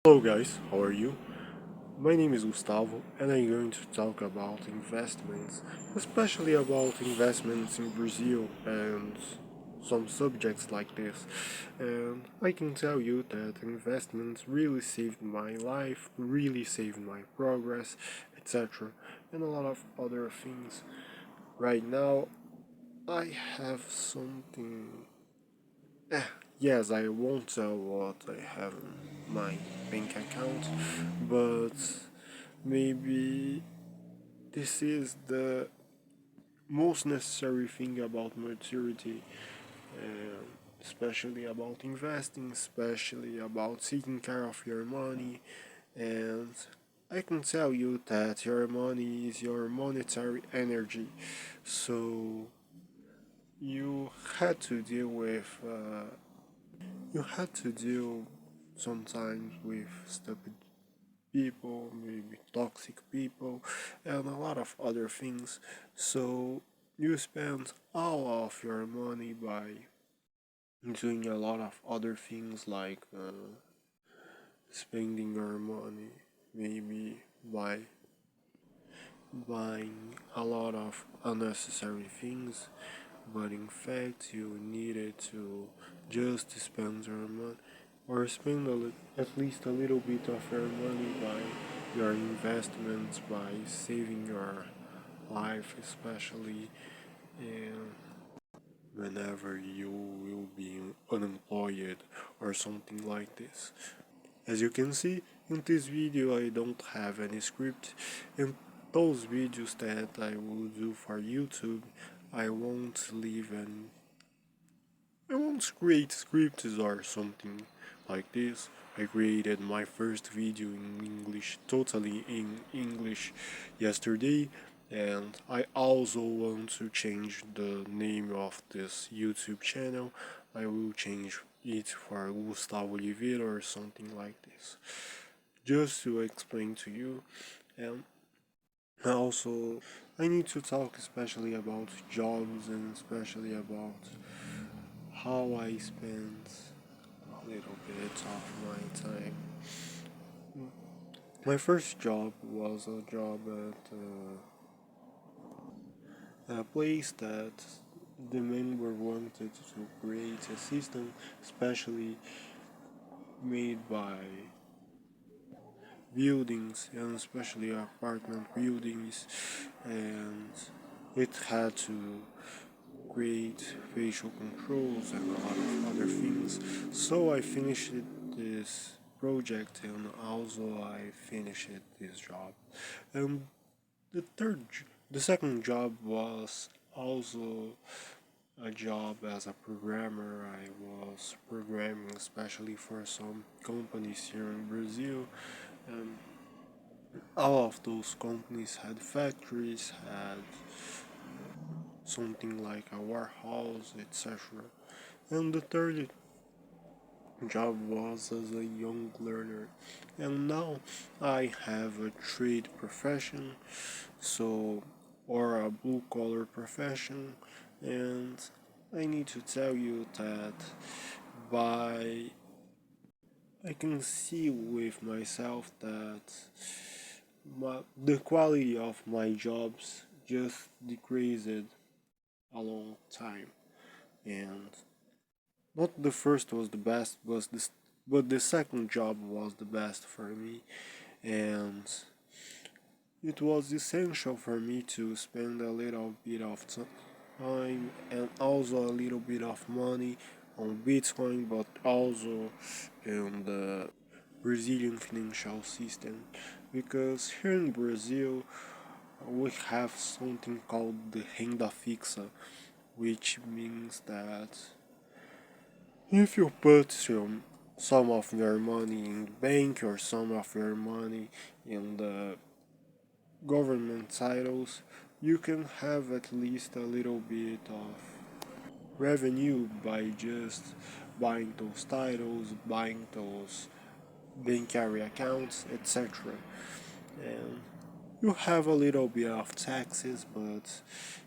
Hello guys, how are you? My name is Gustavo and I'm going to talk about investments, especially about investments in Brazil and some subjects like this. And I can tell you that investments really saved my life, really saved my progress, etc. and a lot of other things. Right now, I have something. Yes, I won't tell what I have in my bank account, but maybe this is the most necessary thing about maturity, um, especially about investing, especially about taking care of your money. And I can tell you that your money is your monetary energy, so you had to deal with you had to deal sometimes with stupid people, maybe toxic people, and a lot of other things. So you spend all of your money by doing a lot of other things like spending your money maybe by buying a lot of unnecessary things, but in fact you needed to just spend your money or spend at least a little bit of your money by your investments, by saving your life, especially and whenever you will be unemployed or something like this. As you can see in this video, I don't have any script, and those videos that I will do for YouTube, I won't leave any. I won't create scripts or something like this. I created my first video in English, totally in English, yesterday, and I also want to change the name of this YouTube channel. I will change it for Gustavo Oliveira or something like this, just to explain to you. And also, I need to talk especially about jobs and especially about how I spend a little bit of my time. My first job was a job at a place that the member wanted to create a system especially made by buildings and especially apartment buildings, and it had to create facial controls and a lot of other things. So I finished this project and also I finished this job. And the second job was also a job as a programmer. I was programming especially for some companies here in Brazil. And all of those companies had factories, had something like a warehouse, etc. And the third job was as a young learner. And now I have a trade profession, so or a blue collar profession, and I need to tell you that by I can see with myself that the quality of my jobs just decreased a long time, and not the first was the best, but the second job was the best for me, and it was essential for me to spend a little bit of time and also a little bit of money on Bitcoin, but also in the Brazilian financial system, because here in Brazil we have something called the renda fixa, which means that if you put some of your money in the bank or some of your money in the government titles, you can have at least a little bit of revenue by just buying those titles, buying those bancarry accounts, etc. And you have a little bit of taxes, but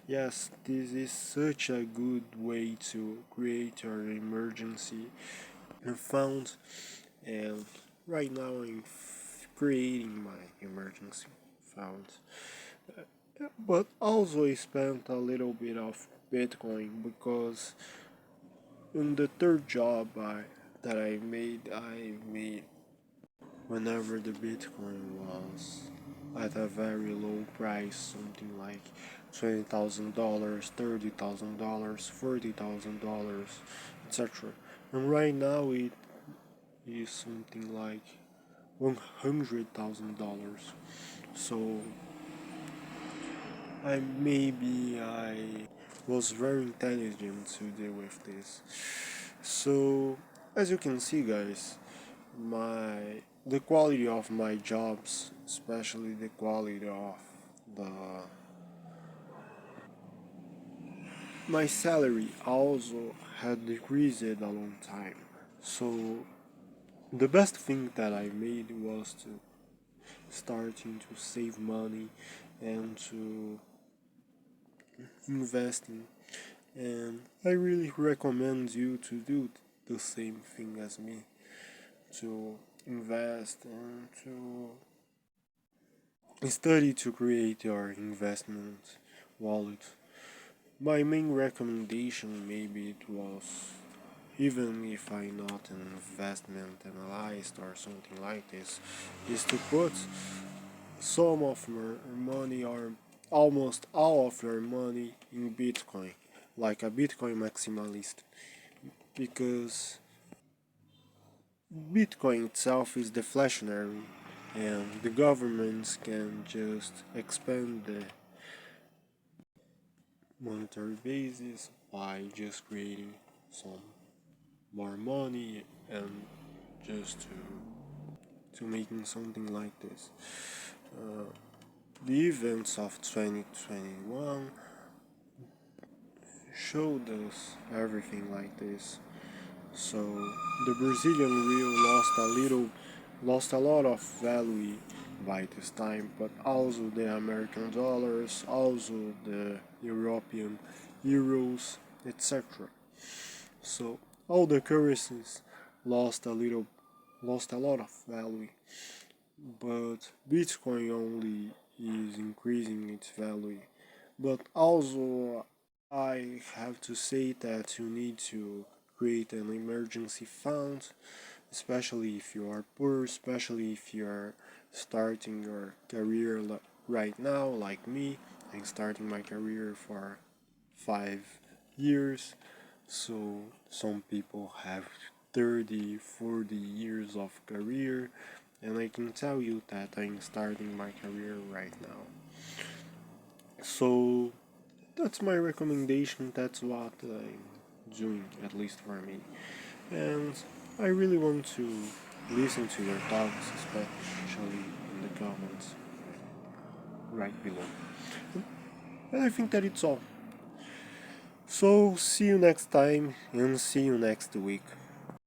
yes, this is such a good way to create your emergency fund, and right now I'm creating my emergency funds. But also I spent a little bit of Bitcoin because in the third job that I made whenever the Bitcoin was at a very low price, something like $20,000, $30,000, $40,000, etc. And right now it is something like $100,000. So I was very intelligent to deal with this. So as you can see, guys, the quality of my jobs, especially the quality of the my salary also had decreased a long time. So the best thing that I made was to starting to save money and to investing, and I really recommend you to do the same thing as me, to invest and to study to create your investment wallet. My main recommendation, maybe it was, even if I'm not an investment analyst or something like this, is to put some of your money or almost all of your money in Bitcoin, like a Bitcoin maximalist, because Bitcoin itself is deflationary and the governments can just expand the monetary basis by just creating some more money and just to making something like this. Uh, the events of 2021 showed us everything like this. So the Brazilian real lost a lot of value by this time, but also the American dollars, also the European euros, etc. So all the currencies lost a little, lost a lot of value, but Bitcoin only is increasing its value. But also, I have to say that you need to create an emergency fund, especially if you are poor, especially if you are starting your career right now, like me. I'm starting my career for 5 years, so some people have 30, 40 years of career, and I can tell you that I'm starting my career right now. So that's my recommendation, that's what I'm doing, at least for me. And I really want to listen to your thoughts, especially in the comments right below. And I think that it's all. So see you next time and see you next week.